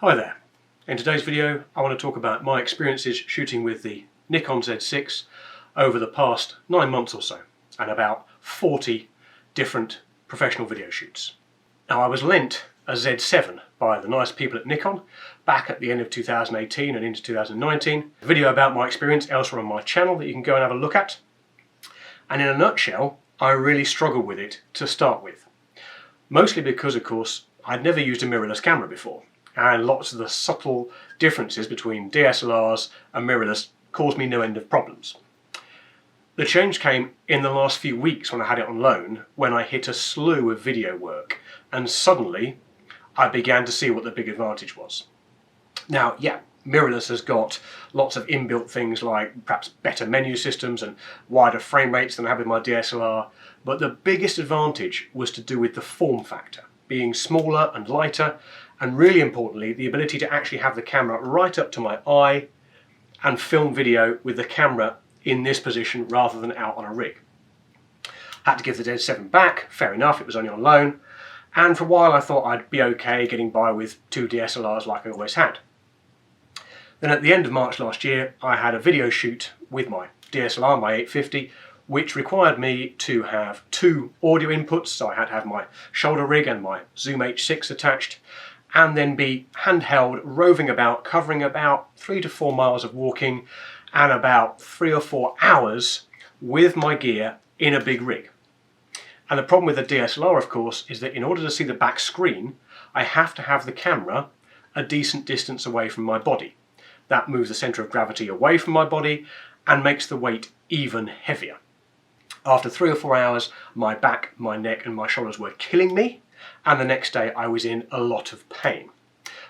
Hi there. In today's video I want to talk about my experiences shooting with the Nikon Z6 over the past 9 months or so, and about 40 different professional video shoots. Now, I was lent a Z7 by the nice people at Nikon back at the end of 2018 and into 2019. A video about my experience elsewhere on my channel that you can go and have a look at. And in a nutshell, I really struggled with it to start with. Mostly because, of course, I'd never used a mirrorless camera before, and lots of the subtle differences between DSLRs and mirrorless caused me no end of problems. The change came in the last few weeks when I had it on loan, when I hit a slew of video work, and suddenly I began to see what the big advantage was. Now, yeah, mirrorless has got lots of inbuilt things like perhaps better menu systems and wider frame rates than I have with my DSLR, but the biggest advantage was to do with the form factor, being smaller and lighter, and really importantly, the ability to actually have the camera right up to my eye and film video with the camera in this position rather than out on a rig. Had to give the Z7 back, fair enough, it was only on loan, and for a while I thought I'd be okay getting by with 2 DSLRs like I always had. Then at the end of March last year, I had a video shoot with my DSLR, my 850, which required me to have 2 audio inputs, so I had to have my shoulder rig and my Zoom H6 attached, and then be handheld, roving about, covering about 3 to 4 miles of walking and about 3 or 4 hours with my gear in a big rig. And the problem with the DSLR, of course, is that in order to see the back screen, I have to have the camera a decent distance away from my body. That moves the centre of gravity away from my body and makes the weight even heavier. After 3 or 4 hours, my back, my neck and my shoulders were killing me, and the next day I was in a lot of pain.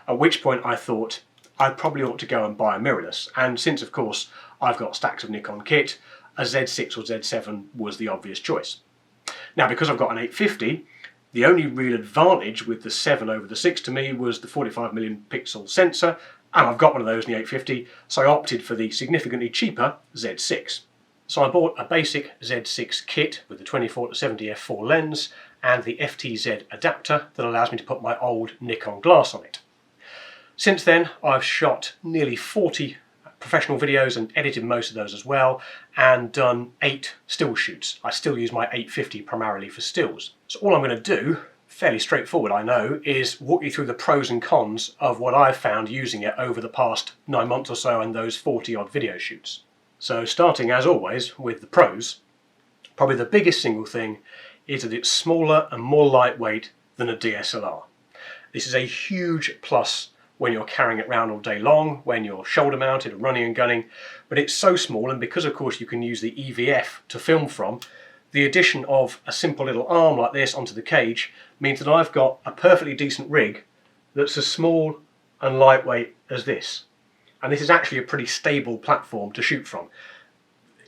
At which point I thought I probably ought to go and buy a mirrorless, and since of course I've got stacks of Nikon kit, a Z6 or Z7 was the obvious choice. Now, because I've got an 850, the only real advantage with the 7 over the 6 to me was the 45 million pixel sensor, and I've got one of those in the 850, so I opted for the significantly cheaper Z6. So I bought a basic Z6 kit with the 24-70 f4 lens and the FTZ adapter that allows me to put my old Nikon glass on it. Since then, I've shot nearly 40 professional videos and edited most of those as well, and done 8 still shoots. I still use my 850 primarily for stills. So all I'm going to do, fairly straightforward I know, is walk you through the pros and cons of what I've found using it over the past 9 months or so and those 40 odd video shoots. So starting as always with the pros, probably the biggest single thing is that it's smaller and more lightweight than a DSLR. This is a huge plus when you're carrying it around all day long, when you're shoulder mounted and running and gunning, but it's so small, and because of course you can use the EVF to film from, the addition of a simple little arm like this onto the cage means that I've got a perfectly decent rig that's as small and lightweight as this. And this is actually a pretty stable platform to shoot from.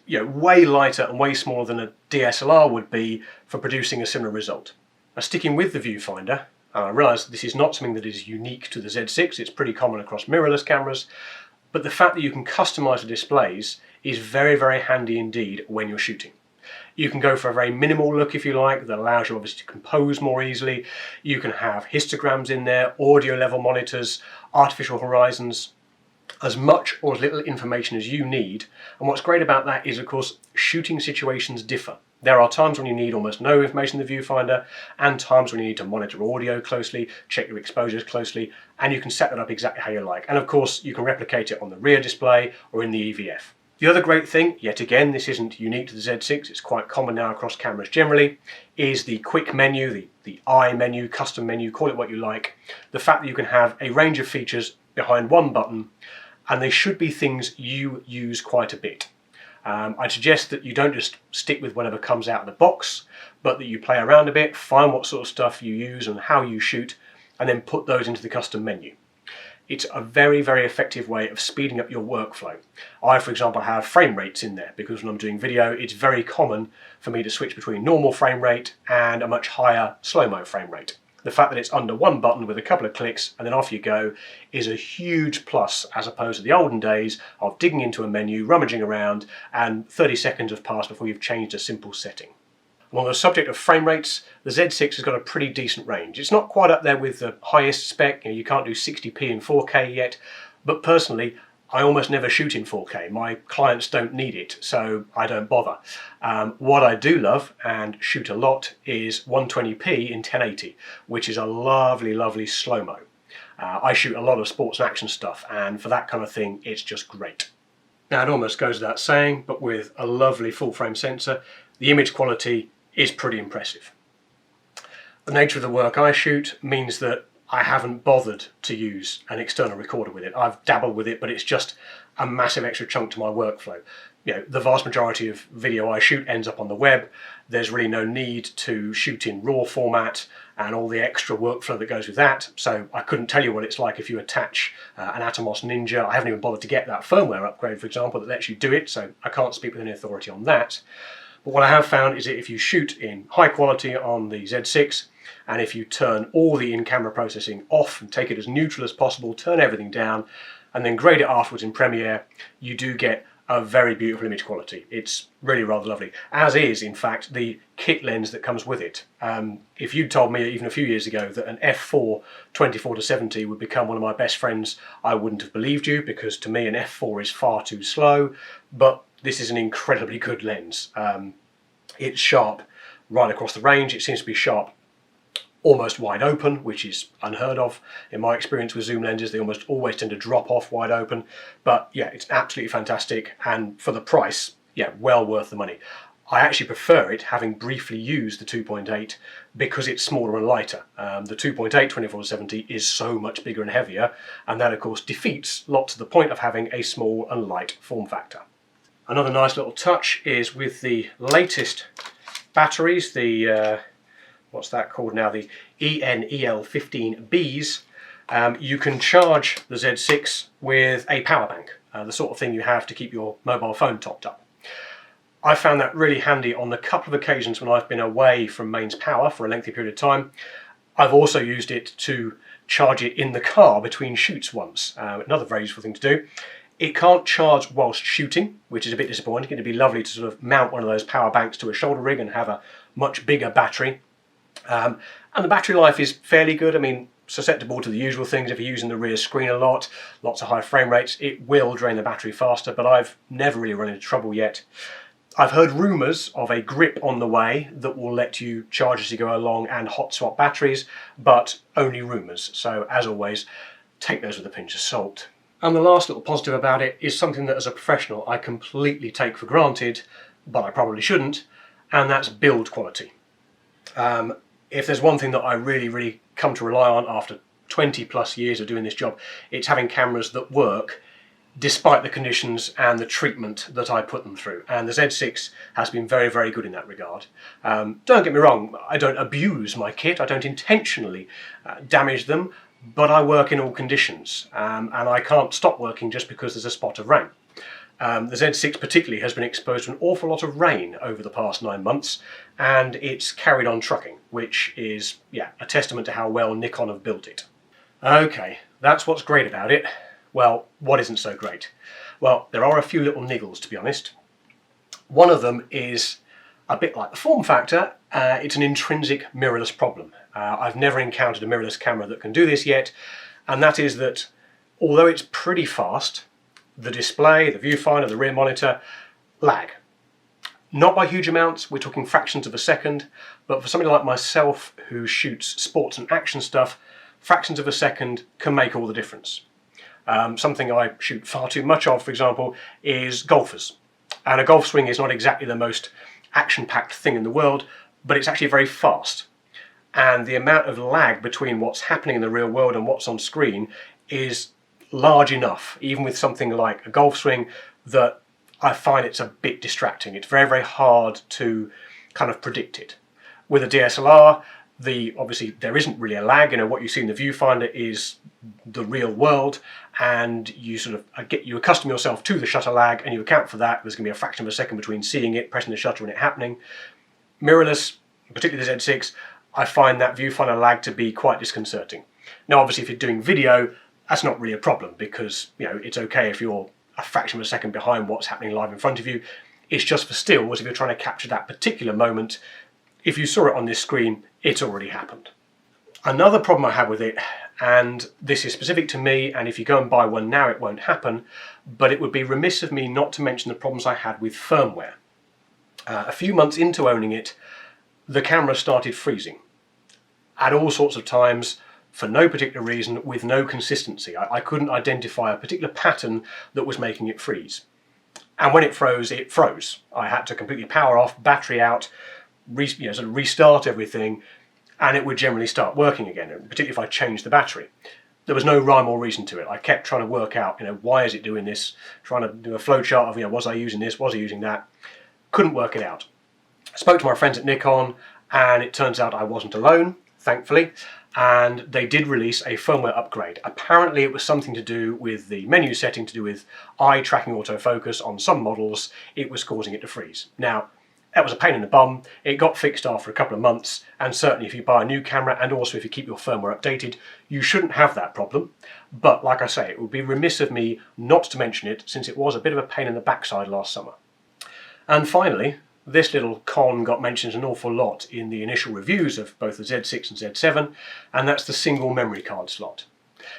You know, way lighter and way smaller than a DSLR would be for producing a similar result. Now, sticking with the viewfinder, and I realise this is not something that is unique to the Z6, it's pretty common across mirrorless cameras, but the fact that you can customise the displays is very, very handy indeed when you're shooting. You can go for a very minimal look if you like, that allows you obviously to compose more easily. You can have histograms in there, audio level monitors, artificial horizons, as much or as little information as you need. And what's great about that is, of course, shooting situations differ. There are times when you need almost no information in the viewfinder, and times when you need to monitor audio closely, check your exposures closely, and you can set that up exactly how you like. And of course, you can replicate it on the rear display or in the EVF. The other great thing, yet again, this isn't unique to the Z6, it's quite common now across cameras generally, is the quick menu, the I menu, custom menu, call it what you like. The fact that you can have a range of features behind one button, and they should be things you use quite a bit. I'd suggest that you don't just stick with whatever comes out of the box, but that you play around a bit, find what sort of stuff you use and how you shoot, and then put those into the custom menu. It's a very, very effective way of speeding up your workflow. I, for example, have frame rates in there because when I'm doing video, it's very common for me to switch between normal frame rate and a much higher slow-mo frame rate. The fact that it's under one button with a couple of clicks and then off you go is a huge plus, as opposed to the olden days of digging into a menu, rummaging around, and 30 seconds have passed before you've changed a simple setting. On the subject of frame rates, the Z6 has got a pretty decent range. It's not quite up there with the highest spec, you can't do 60p in 4K yet, but personally I almost never shoot in 4K. My clients don't need it, so I don't bother. What I do love and shoot a lot is 120p in 1080, which is a lovely, lovely slow-mo. I shoot a lot of sports and action stuff, and for that kind of thing, it's just great. Now, it almost goes without saying, but with a lovely full-frame sensor, the image quality is pretty impressive. The nature of the work I shoot means that I haven't bothered to use an external recorder with it. I've dabbled with it, but it's just a massive extra chunk to my workflow. The vast majority of video I shoot ends up on the web. There's really no need to shoot in RAW format and all the extra workflow that goes with that. So I couldn't tell you what it's like if you attach an Atomos Ninja. I haven't even bothered to get that firmware upgrade, for example, that lets you do it, so I can't speak with any authority on that. But what I have found is that if you shoot in high quality on the Z6, and if you turn all the in-camera processing off and take it as neutral as possible, turn everything down, and then grade it afterwards in Premiere, you do get a very beautiful image quality. It's really rather lovely, as is, in fact, the kit lens that comes with it. If you'd told me even a few years ago that an f4 24-70 would become one of my best friends, I wouldn't have believed you, because to me an f4 is far too slow, but this is an incredibly good lens. It's sharp right across the range. It seems to be sharp almost wide open, which is unheard of in my experience with zoom lenses. They almost always tend to drop off wide open, but yeah, it's absolutely fantastic, and for the price, yeah, well worth the money. I actually prefer it, having briefly used the 2.8, because it's smaller and lighter. The 2.8 24-70 is so much bigger and heavier, and that of course defeats lots of the point of having a small and light form factor. Another nice little touch is with the latest batteries, the what's that called now, the ENEL15Bs, you can charge the Z6 with a power bank, the sort of thing you have to keep your mobile phone topped up. I found that really handy on a couple of occasions when I've been away from mains power for a lengthy period of time. I've also used it to charge it in the car between shoots once, another very useful thing to do. It can't charge whilst shooting, which is a bit disappointing. It'd be lovely to sort of mount one of those power banks to a shoulder rig and have a much bigger battery. And the battery life is fairly good. I mean, susceptible to the usual things. If you're using the rear screen a lot, lots of high frame rates, it will drain the battery faster, but I've never really run into trouble yet. I've heard rumours of a grip on the way that will let you charge as you go along and hot swap batteries, but only rumours. So as always, take those with a pinch of salt. And the last little positive about it is something that as a professional I completely take for granted, but I probably shouldn't, and that's build quality. If there's one thing that I really come to rely on after 20 plus years of doing this job, it's having cameras that work despite the conditions and the treatment that I put them through. And the Z6 has been very good in that regard. Don't get me wrong, I don't abuse my kit, I don't intentionally damage them, but I work in all conditions, and I can't stop working just because there's a spot of rain. The Z6 particularly has been exposed to an awful lot of rain over the past 9 months, and it's carried on trucking, which is, yeah, a testament to how well Nikon have built it. Okay, that's what's great about it. Well, what isn't so great? Well, there are a few little niggles, to be honest. One of them is a bit like the form factor. It's an intrinsic mirrorless problem. I've never encountered a mirrorless camera that can do this yet, and that is that although it's pretty fast, the display, the viewfinder, the rear monitor lag. Not by huge amounts, we're talking fractions of a second, but for somebody like myself who shoots sports and action stuff, fractions of a second can make all the difference. Something I shoot far too much of, for example, is golfers. And a golf swing is not exactly the most action-packed thing in the world, but it's actually very fast. And the amount of lag between what's happening in the real world and what's on screen is large enough, even with something like a golf swing, that I find it's a bit distracting. It's very hard to kind of predict it. With a DSLR, obviously there isn't really a lag. What you see in the viewfinder is the real world, and you sort of you accustom yourself to the shutter lag, and you account for that. There's going to be a fraction of a second between seeing it, pressing the shutter, and it happening. Mirrorless, particularly the Z6, I find that viewfinder lag to be quite disconcerting. Now, obviously, if you're doing video, that's not really a problem, because it's okay if you're a fraction of a second behind what's happening live in front of you. It's just for stills, if you're trying to capture that particular moment, if you saw it on this screen, it's already happened. Another problem I have with it, and this is specific to me, and if you go and buy one now it won't happen, but it would be remiss of me not to mention the problems I had with firmware. A few months into owning it, the camera started freezing at all sorts of times, for no particular reason, with no consistency. I couldn't identify a particular pattern that was making it freeze. And when it froze, it froze. I had to completely power off, battery out, sort of restart everything, and it would generally start working again, particularly if I changed the battery. There was no rhyme or reason to it. I kept trying to work out, why is it doing this? Trying to do a flowchart of, was I using this? Was I using that? Couldn't work it out. I spoke to my friends at Nikon, and it turns out I wasn't alone, thankfully, and they did release a firmware upgrade. Apparently it was something to do with the menu setting, to do with eye tracking autofocus on some models. It was causing it to freeze. Now, that was a pain in the bum. It got fixed after a couple of months, and certainly if you buy a new camera and also if you keep your firmware updated, you shouldn't have that problem. But like I say, it would be remiss of me not to mention it, since it was a bit of a pain in the backside last summer. And finally, this little con got mentioned an awful lot in the initial reviews of both the Z6 and Z7, and that's the single memory card slot.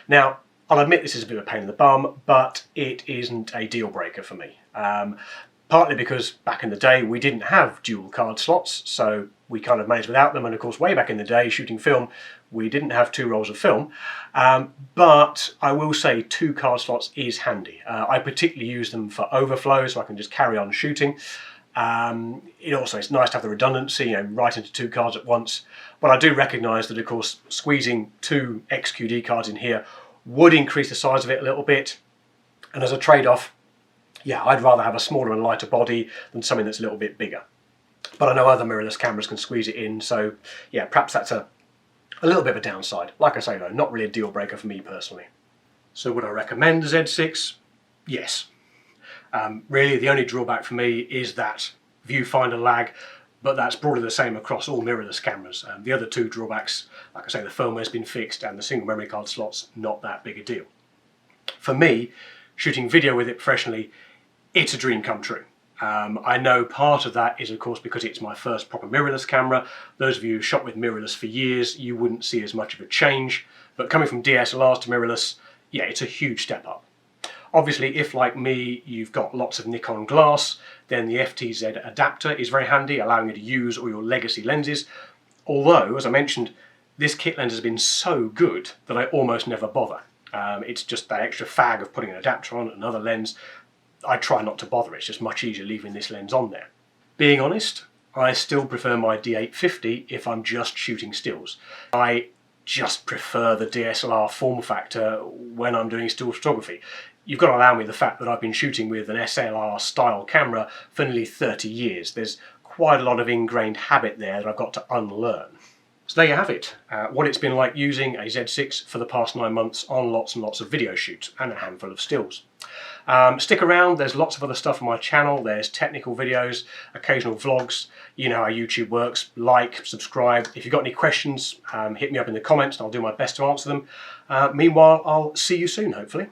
Now, I'll admit this is a bit of a pain in the bum, but it isn't a deal breaker for me. Partly because back in the day we didn't have dual card slots, so we kind of managed without them, and of course way back in the day shooting film we didn't have 2 rolls of film, but I will say 2 card slots is handy. I particularly use them for overflow, so I can just carry on shooting. It's nice to have the redundancy, right into 2 cards at once, but I do recognise that of course squeezing 2 XQD cards in here would increase the size of it a little bit, and as a trade-off, yeah, I'd rather have a smaller and lighter body than something that's a little bit bigger. But I know other mirrorless cameras can squeeze it in, so yeah, perhaps that's a little bit of a downside. Like I say though, not really a deal breaker for me personally. So would I recommend the Z6? Yes. Really the only drawback for me is that viewfinder lag, but that's broadly the same across all mirrorless cameras. The other 2 drawbacks, like I say, the firmware's been fixed and the single memory card slot's not that big a deal. For me, shooting video with it professionally, it's a dream come true. I know part of that is of course because it's my first proper mirrorless camera. Those of you who shot with mirrorless for years, you wouldn't see as much of a change, but coming from DSLRs to mirrorless, yeah, it's a huge step up. Obviously, if like me, you've got lots of Nikon glass, then the FTZ adapter is very handy, allowing you to use all your legacy lenses. Although, as I mentioned, this kit lens has been so good that I almost never bother. It's just that extra fag of putting an adapter on another lens. I try not to bother, it's just much easier leaving this lens on there. Being honest, I still prefer my D850 if I'm just shooting stills. I just prefer the DSLR form factor when I'm doing still photography. You've got to allow me the fact that I've been shooting with an SLR style camera for nearly 30 years. There's quite a lot of ingrained habit there that I've got to unlearn. So there you have it, what it's been like using a Z6 for the past 9 months on lots and lots of video shoots and a handful of stills. Stick around, there's lots of other stuff on my channel. There's technical videos, occasional vlogs. You know how YouTube works. Like, subscribe. If you've got any questions, hit me up in the comments and I'll do my best to answer them. Meanwhile, I'll see you soon, hopefully.